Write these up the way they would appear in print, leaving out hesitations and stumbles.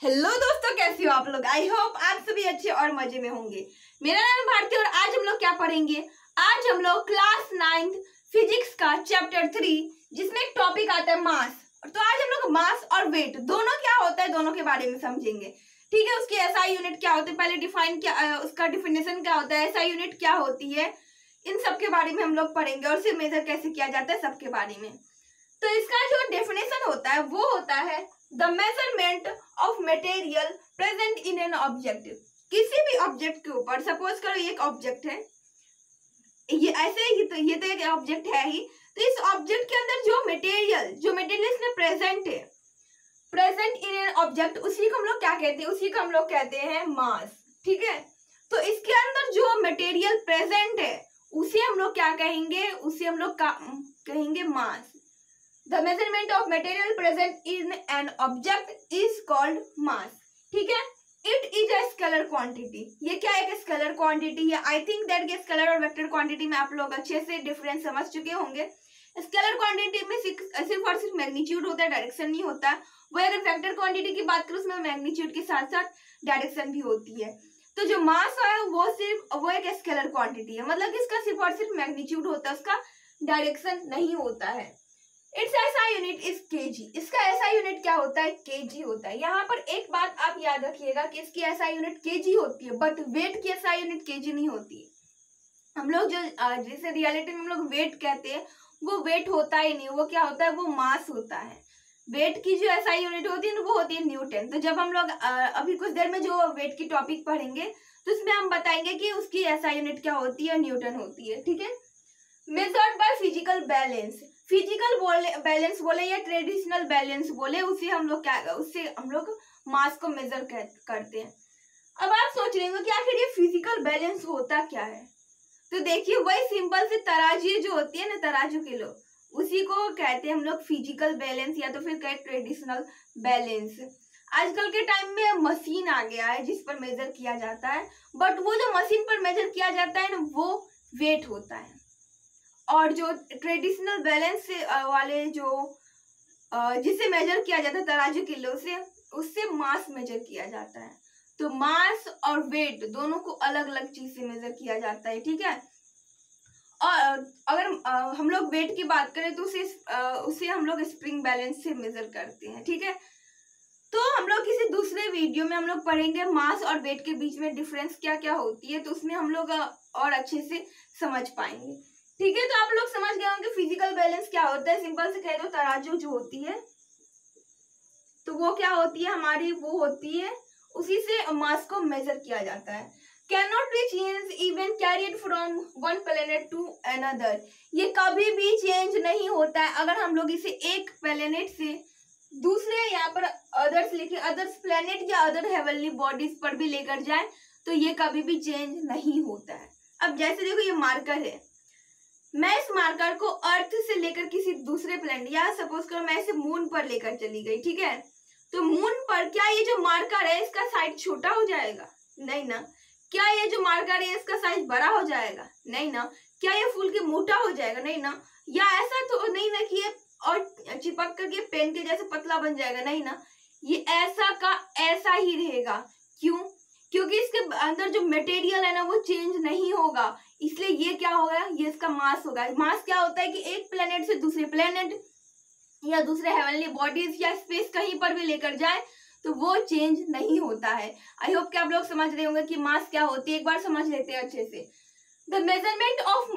Hello दोस्तों, कैसे हो आप लोग। आई होप आप सभी अच्छे और मजे में होंगे। मेरा नाम भारती और आज हम लोग क्या पढ़ेंगे। आज हम लोग क्लास 9th फिजिक्स का चैप्टर 3 जिसमें एक टॉपिक आता है मास। तो आज हम लोग मास और वेट दोनों क्या होता है दोनों के बारे में समझेंगे। ठीक है, उसकी एसआई यूनिट क्या होती है, पहले डिफाइन क्या उसका डिफिनेशन क्या होता है, एसआई यूनिट क्या होती है, इन सब के बारे में हम लोग पढ़ेंगे और उसे मेजर कैसे किया जाता है सबके बारे में। तो इसका जो डेफिनेशन होता है वो होता है the measurement of material present in an object. किसी भी ऑब्जेक्ट के ऊपर, सपोज करो ये एक ऑब्जेक्ट है, ये ऐसे ही तो ये तो एक ऑब्जेक्ट है ही। तो इस ऑब्जेक्ट के अंदर जो मटेरियल इसमें प्रेजेंट इन एन ऑब्जेक्ट, उसी को हम लोग क्या कहते हैं, उसी को हम लोग कहते हैं मास। ठीक है, तो इसके अंदर जो मटेरियल प्रेजेंट है उसे हम लोग क्या कहेंगे, उसे हम लोग कहेंगे मास। The measurement of material present in an object is called mass. ठीक है, it is a scalar quantity. ये क्या है, एक स्केलर क्वांटिटी है। आई थिंक दैट ये स्केलर और वेक्टर क्वांटिटी में आप लोग अच्छे से डिफरेंस समझ चुके होंगे। स्केलर क्वांटिटी में सिर्फ और सिर्फ मैग्नीट्यूड होता है, डायरेक्शन नहीं होता। वही अगर वेक्टर क्वांटिटी की बात करूं उसमें मैग्नीट्यूड के साथ साथ डायरेक्शन भी होती है। तो जो मास है वो एक स्केलर क्वांटिटी है, मतलब इसका सिर्फ और सिर्फ मैग्नीट्यूड होता है, उसका डायरेक्शन नहीं होता है। It's SI unit is KG. इसका एसआई यूनिट क्या होता है, केजी होता है। यहाँ पर एक बात आप याद रखिएगा कि इसकी एसआई यूनिट केजी होती है, बट वेट की एसआई यूनिट केजी नहीं होती है। हम लोग जो जैसे रियलिटी में हम लोग वेट कहते हैं वो वेट होता ही नहीं, वो क्या होता है, वो मास होता है। वेट की जो एसआई यूनिट होती है वो होती है न्यूटन। तो जब हम लोग अभी कुछ देर में जो वेट की टॉपिक पढ़ेंगे तो उसमें हम बताएंगे कि उसकी एसआई यूनिट क्या होती है, न्यूटन होती है। ठीक है, measured by physical balance. Physical balance बोले या ट्रेडिशनल बैलेंस बोले, उससे हम लोग मास को मेजर करते हैं। अब आप सोच रहे हो कि आखिर ये फिजिकल बैलेंस होता क्या है। तो देखिए, वही सिंपल से तराजू जो होती है ना, तराजू किलो, उसी को कहते हैं हम लोग फिजिकल बैलेंस या तो फिर कहे ट्रेडिशनल बैलेंस। आजकल के टाइम में मशीन आ गया है जिस पर मेजर किया जाता है, बट वो जो मशीन पर मेजर किया जाता है ना वो वेट होता है, और जो ट्रेडिशनल बैलेंस वाले जो जिसे मेजर किया जाता है तराजू किलो से, उससे मास मेजर किया जाता है। तो मास और वेट दोनों को अलग अलग चीज से मेजर किया जाता है। ठीक है, और अगर हम लोग वेट की बात करें तो उसे हम लोग स्प्रिंग बैलेंस से मेजर करते हैं। ठीक है, तो हम लोग किसी दूसरे वीडियो में हम लोग पढ़ेंगे मास और वेट के बीच में डिफरेंस क्या क्या होती है, तो उसमें हम लोग और अच्छे से समझ पाएंगे। ठीक है, तो आप लोग समझ गए होंगे फिजिकल बैलेंस क्या होता है। सिंपल से कह दो, तराजू जो होती है तो वो क्या होती है हमारी, वो होती है, उसी से मास को मेजर किया जाता है। Can not be change even carried from one planet to another. ये कभी भी चेंज नहीं होता है। अगर हम लोग इसे एक प्लेनेट से दूसरे, यहाँ पर अदर्स लिखे, अदर्स प्लेनेट या अदर हेवनली बॉडीज पर भी लेकर जाए तो ये कभी भी चेंज नहीं होता है। अब जैसे देखो, ये मार्कर है, मैं इस मार्कर को अर्थ से लेकर किसी दूसरे प्लेनेट, या सपोज करो मैं इसे मून पर लेकर चली गई। ठीक है, तो मून पर क्या ये जो मार्कर है इसका साइज छोटा हो जाएगा? नहीं ना। क्या ये जो मार्कर है इसका साइज बड़ा हो जाएगा? नहीं ना। क्या ये फूल के मोटा हो जाएगा? नहीं ना। या ऐसा तो नहीं ना कि ये और चिपक करके पेन के जैसे पतला बन जाएगा? नहीं ना। ये ऐसा का ऐसा ही रहेगा। क्यों? क्योंकि इसके अंदर जो मटेरियल है ना वो चेंज नहीं होगा, इसलिए ये क्या होगा, ये इसका मास होगा। मास क्या होता है कि एक प्लेनेट से दूसरे प्लेनेट या दूसरे हेवनली बॉडीज या स्पेस कहीं पर भी लेकर जाए तो वो चेंज नहीं होता है। आई होप कि आप लोग समझ रहे होंगे कि मास क्या होती है। एक बार समझ लेते हैं अच्छे से। The measurement of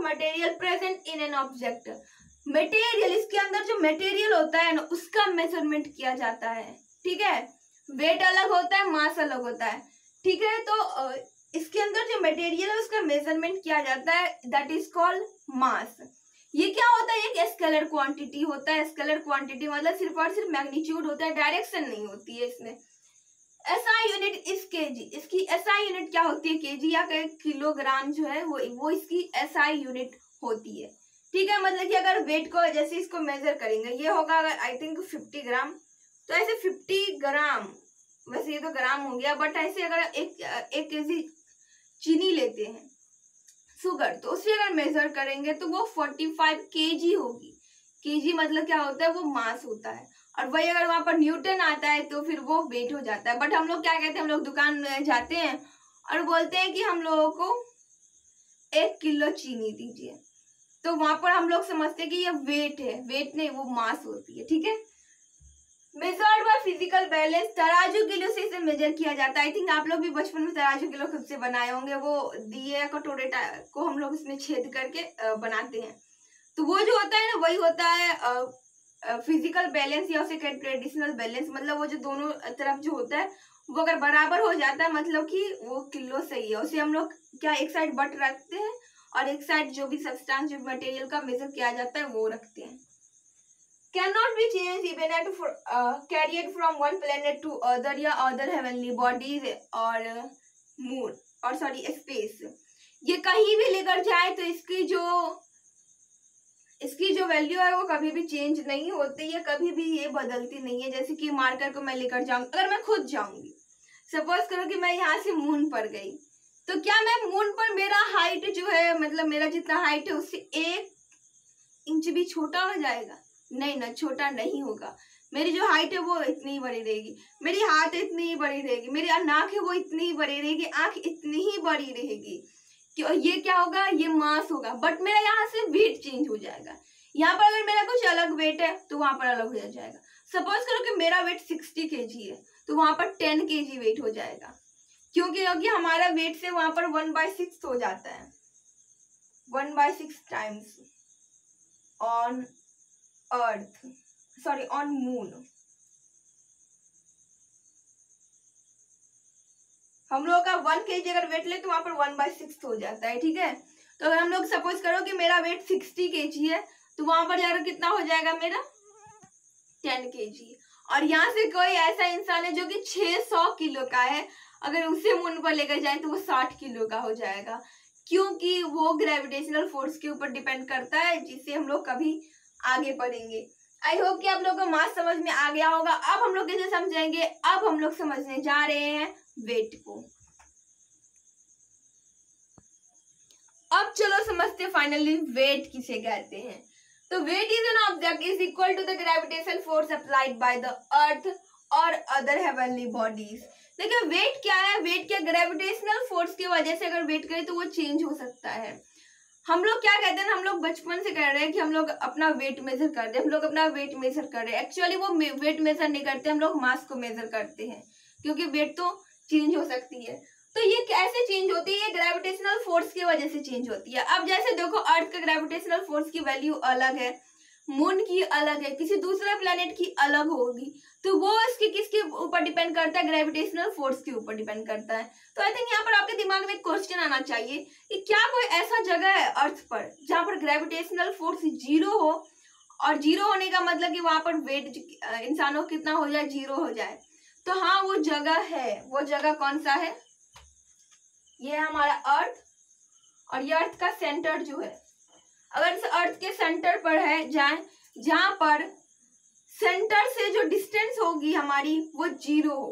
material present in an object. Material, इसके अंदर जो मटेरियल होता है ना उसका मेजरमेंट किया जाता है। ठीक है, वेट अलग होता है, मास अलग होता है। ठीक है, तो इसके अंदर जो मटेरियल है उसका मेजरमेंट किया जाता है, दैट इज कॉल्ड मास। ये क्या होता है, एक स्केलर क्वांटिटी होता है। स्केलर क्वांटिटी मतलब सिर्फ और सिर्फ मैग्नीट्यूड होता है, डायरेक्शन नहीं होती है इसमें। SI unit is KG. इसकी एसआई यूनिट क्या होती है, केजी या किलोग्राम जो है वो इसकी एसआई यूनिट होती है। ठीक है, मतलब कि अगर वेट को जैसे इसको मेजर करेंगे, ये होगा अगर आई थिंक 50 ग्राम, तो ऐसे 50 ग्राम, वैसे ये तो ग्राम हो गया, बट ऐसे अगर एक केजी चीनी लेते हैं, शुगर, तो उसे अगर मेजर करेंगे तो वो 45 केजी होगी। केजी मतलब क्या होता है, वो मास होता है। और वही अगर वहां पर न्यूटन आता है तो फिर वो वेट हो जाता है। बट हम लोग क्या कहते हैं, हम लोग दुकान में जाते हैं और बोलते हैं कि हम लोगों को 1 किलो चीनी दीजिए, तो वहां पर हम लोग समझते हैं कि ये वेट है, वेट नहीं, वो मास होती है। ठीक है, मेजर्ड बाय फिजिकल बैलेंस, तराजू किलो से इसे मेजर किया जाता है। आई थिंक आप लोग भी बचपन में तराजू किलो खुद से बनाए होंगे, वो दिए कटोरे को हम लोग इसमें छेद करके बनाते हैं। तो वो जो होता है ना, वही होता है फिजिकल बैलेंस, या उसे ट्रेडिशनल बैलेंस। मतलब वो जो दोनों तरफ जो होता है वो अगर बराबर हो जाता है, मतलब कि वो किलो सही है। उसे हम लोग क्या एक साइड बट रखते हैं और एक साइड जो भी सब्सटेंस, जो मटेरियल का मेजर किया जाता है वो रखते हैं। Cannot be changed even at carried from one planet to other या other heavenly bodies और moon और space। ये कहीं भी लेकर जाए तो इसकी जो वैल्यू है वो कभी भी चेंज नहीं होती है, कभी भी ये बदलती नहीं है। जैसे कि मार्कर को मैं लेकर जाऊंगी, अगर मैं खुद जाऊंगी, सपोज करो कि मैं यहाँ से मून पर गई, तो क्या मैं मून पर मेरा हाइट जो है, मतलब मेरा जितना हाइट है उससे 1 इंच भी छोटा हो जाएगा? नहीं ना, छोटा नहीं होगा। मेरी जो हाइट है वो इतनी ही बड़ी रहेगी, मेरी हाथ इतनी ही बड़ी रहेगी, मेरी नाक है वो इतनी ही बड़ी रहेगी, आंख इतनी ही बड़ी रहेगी। क्यों? ये क्या होगा, ये मास होगा। बट मेरा यहाँ से वेट चेंज हो जाएगा। यहाँ पर अगर मेरा कुछ अलग वेट है तो वहां पर अलग हो जाएगा। सपोज करो कि मेरा वेट 60 kg है, तो वहां पर 10 kg वेट हो जाएगा, क्योंकि हमारा वेट से वहां पर 1/6 हो जाता है, 1/6 times on earth, sorry on moon. हम लोग का 1 kg अगर वेट ले तो वहां पर 1/6 हो जाता है। ठीक है, तो अगर हम लोग सपोज करो कि मेरा वेट 60 kg है, तो वहां पर जाकर कितना हो जाएगा मेरा 10 kg। और यहाँ से कोई ऐसा इंसान है जो कि 600 किलो का है, अगर उसे मून पर लेकर जाए तो वो 60 किलो का हो जाएगा, क्योंकि वो ग्रेविटेशनल फोर्स के ऊपर डिपेंड करता है, जिससे हम लोग कभी आगे पढ़ेंगे। आई होप कि आप लोगों को मास समझ में आ गया होगा। अब हम लोग कैसे समझेंगे, अब हम लोग समझने जा रहे हैं वेट को। अब चलो समझते फाइनली वेट किसे कहते हैं। तो weight is an object is equal to the gravitational force applied by the earth और अदर हेवनली बॉडीज। देखिए वेट क्या है, वेट क्या, ग्रेविटेशनल फोर्स की वजह से अगर वेट करें तो वो चेंज हो सकता है। हम लोग क्या कहते हैं, हम लोग बचपन से कह रहे हैं कि हम लोग अपना वेट मेजर कर रहे हैं, हम लोग अपना वेट मेजर कर रहे हैं। एक्चुअली वो वेट मेजर नहीं करते, हम लोग मास को मेजर करते हैं, क्योंकि वेट तो चेंज हो सकती है। तो ये कैसे चेंज होती है, ये ग्रेविटेशनल फोर्स की वजह से चेंज होती है। अब जैसे देखो अर्थ का ग्रेविटेशनल फोर्स की वैल्यू अलग है, मून की अलग है, किसी दूसरे प्लेनेट की अलग होगी, तो वो इसके किसके ऊपर डिपेंड करता है, ग्रेविटेशनल फोर्स के ऊपर डिपेंड करता है। तो आई थिंक यहाँ पर आपके दिमाग में एक क्वेश्चन आना चाहिए कि क्या कोई ऐसा जगह है अर्थ पर जहाँ पर ग्रेविटेशनल फोर्स 0 हो, और 0 होने का मतलब कि वहां पर वेट इंसानों को कितना हो जाए, 0 हो जाए। तो हाँ वो जगह है, वो जगह कौन सा है, ये है हमारा अर्थ। और ये अर्थ का सेंटर जो है, अगर इस अर्थ के सेंटर पर है जाए, जहां पर सेंटर से जो डिस्टेंस होगी हमारी वो 0 हो,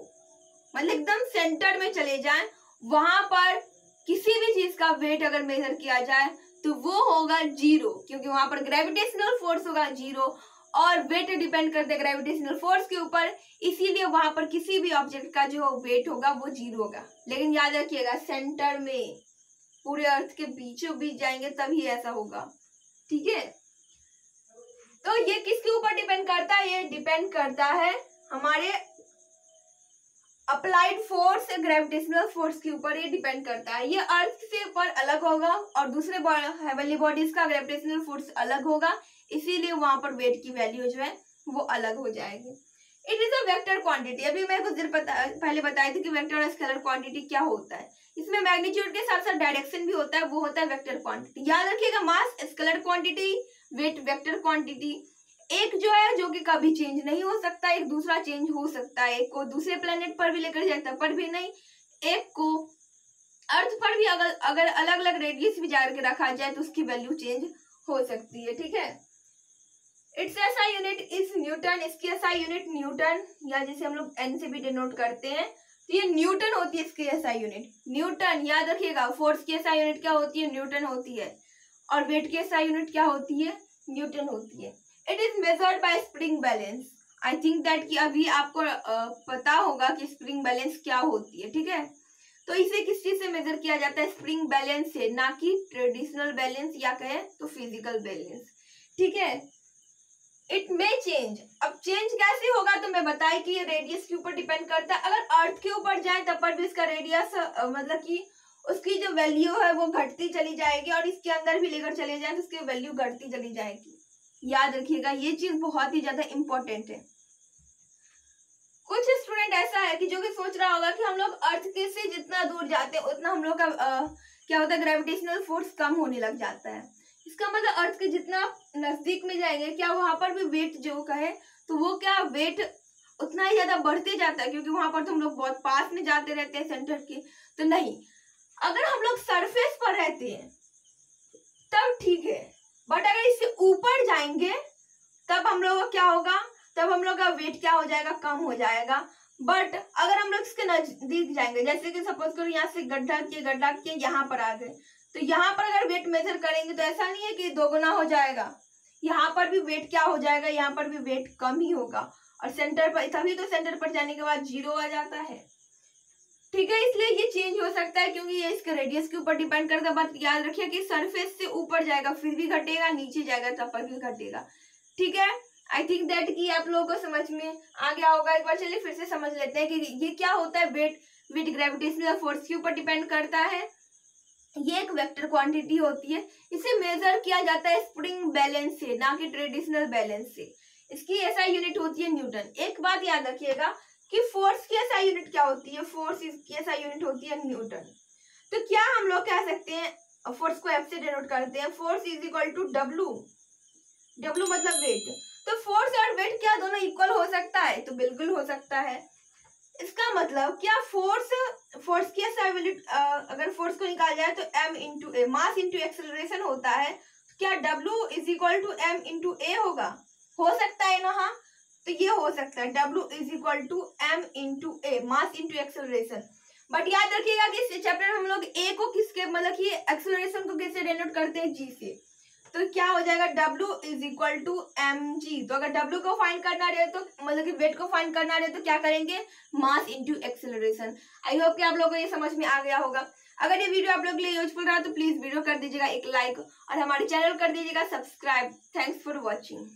मतलब एकदम सेंटर में चले जाए, वहां पर किसी भी चीज का वेट अगर मेजर किया जाए तो वो होगा 0, क्योंकि वहां पर ग्रेविटेशनल फोर्स होगा 0 और वेट डिपेंड करते हैं ग्रेविटेशनल फोर्स के ऊपर, इसीलिए वहां पर किसी भी ऑब्जेक्ट का जो वेट होगा वो 0 होगा। लेकिन याद रखिएगा सेंटर में, पूरे अर्थ के बीचों बीच जाएंगे तभी ऐसा होगा। ठीक है, तो ये किसके ऊपर डिपेंड करता है, ये डिपेंड करता है हमारे अप्लाइड फोर्स, ग्रेविटेशनल फोर्स के ऊपर ये डिपेंड करता है। ये अर्थ से ऊपर अलग होगा और दूसरे हेवनली बॉडीज का ग्रेविटेशनल फोर्स अलग होगा, इसीलिए वहां पर वेट की वैल्यू जो है वो अलग हो जाएगी। It is a vector quantity. अभी मैं कुछ देर पहले बताई थी कि वेक्टर और स्केलर क्वांटिटी क्या होता है। इसमें मैग्नीट्यूड के साथ साथ डायरेक्शन भी होता है, वो होता है वेक्टर क्वांटिटी। याद रखिएगा, mass scalar quantity, weight vector quantity. एक जो है जो कि कभी चेंज नहीं हो सकता, एक दूसरा चेंज हो सकता है, एक को दूसरे प्लेनेट पर भी लेकर जाता पर भी नहीं, एक को अर्थ पर भी अगर अलग अलग रेडियस भी जाकर के रखा जाए तो उसकी वैल्यू चेंज हो सकती है। ठीक है, it's SI unit is Newton. इसकी एसआई यूनिट न्यूटन, या जिसे हम लोग एन से भी डिनोट करते हैं, तो ये न्यूटन होती है इसकी एसआई यूनिट, न्यूटन। याद रखिएगा, फोर्स की एसआई यूनिट क्या होती है, न्यूटन होती है, और वेट की एसआई यूनिट क्या होती है, न्यूटन होती है। It is measured by spring balance. I think that कि अभी आपको पता होगा कि स्प्रिंग बैलेंस क्या होती है, ठीक है। तो इसे किस चीज से मेजर किया जाता है? स्प्रिंग बैलेंस से, ना कि ट्रेडिशनल बैलेंस या कहे तो फिजिकल बैलेंस, ठीक है। इट मे चेंज, अब चेंज कैसे होगा तो मैं बताई कि ये रेडियस के ऊपर डिपेंड करता है। अगर अर्थ के ऊपर जाए तब पर भी इसका रेडियस मतलब कि उसकी जो वैल्यू है वो घटती चली जाएगी, और इसके अंदर भी लेकर चले जाए तो उसकी वैल्यू घटती चली जाएगी। याद रखिएगा, ये चीज बहुत ही ज्यादा इंपॉर्टेंट है। कुछ स्टूडेंट ऐसा है कि जो कि सोच रहा होगा कि हम लोग अर्थ के से जितना दूर जाते हैं उतना हम लोग का क्या होता है, ग्रेविटेशनल फोर्स कम होने लग जाता है। इसका मतलब अर्थ के जितना नजदीक में जाएंगे क्या वहां पर भी वेट जो कहे तो वो क्या वेट उतना ही ज्यादा बढ़ते जाता है, क्योंकि वहां पर तो हम लोग बहुत पास में जाते रहते हैं सेंटर के। तो नहीं, अगर हम लोग सरफेस पर रहते हैं तब ठीक है, बट अगर इससे ऊपर जाएंगे तब हम लोग का क्या होगा, तब हम लोग का वेट क्या हो जाएगा, कम हो जाएगा। बट अगर हम लोग इसके नजदीक जाएंगे, जैसे कि सपोज करो यहाँ से गड्ढा किए यहाँ पर आ गए, तो यहाँ पर अगर वेट मेजर करेंगे तो ऐसा नहीं है कि दोगुना हो जाएगा, यहाँ पर भी वेट क्या हो जाएगा, यहाँ पर भी वेट कम ही होगा, और सेंटर पर तभी तो सेंटर पर जाने के बाद 0 आ जाता है, ठीक है। इसलिए ये चेंज हो सकता है क्योंकि ये इसके रेडियस के ऊपर डिपेंड करता है। बात याद रखिए कि सरफेस से ऊपर जाएगा फिर भी घटेगा, नीचे जाएगा तब पर भी घटेगा, ठीक है। आई थिंक दैट कि आप लोगों को समझ में आ गया होगा। एक बार चलिए फिर से समझ लेते हैं कि ये क्या होता है। वेट ग्रेविटेशनल फोर्स के ऊपर डिपेंड करता है। ये एक वेक्टर क्वांटिटी होती है, इसे मेजर किया जाता है स्प्रिंग बैलेंस से, ना कि ट्रेडिशनल बैलेंस से। इसकी एसआई यूनिट होती है न्यूटन। एक बात याद रखिएगा कि फोर्स की एसआई यूनिट क्या होती है, फोर्स की एसआई यूनिट होती है न्यूटन। तो क्या हम लोग कह सकते हैं फोर्स को एफ से डिनोट करते हैं, force is equal to W. W मतलब वेट। तो फोर्स और वेट क्या दोनों इक्वल हो सकता है? तो बिल्कुल हो सकता है। इसका मतलब क्या फोर्स की एसआई यूनिट अगर फोर्स को निकाल जाए तो m into a, mass into acceleration होता है, क्या W is equal to m into a होगा? हो सकता है ना? हाँ, तो ये हो सकता है W is equal to m into a, mass into acceleration. But याद रखिएगा कि इस चैप्टर में हम लोग ए को किसके मतलब कि एक्सेलरेशन को किससे डिनोट करते हैं? जी से। तो क्या हो जाएगा, W is equal to mg। तो अगर W को फाइंड करना रहे तो मतलब कि वेट को फाइंड करना रहे तो क्या करेंगे, मास इंटू एक्सेलरेशन। आई होप कि आप लोगों को ये समझ में आ गया होगा। अगर ये वीडियो आप लोगों के लिए यूजफुल रहा तो प्लीज वीडियो कर दीजिएगा एक लाइक और हमारे चैनल कर दीजिएगा सब्सक्राइब। Thanks for watching.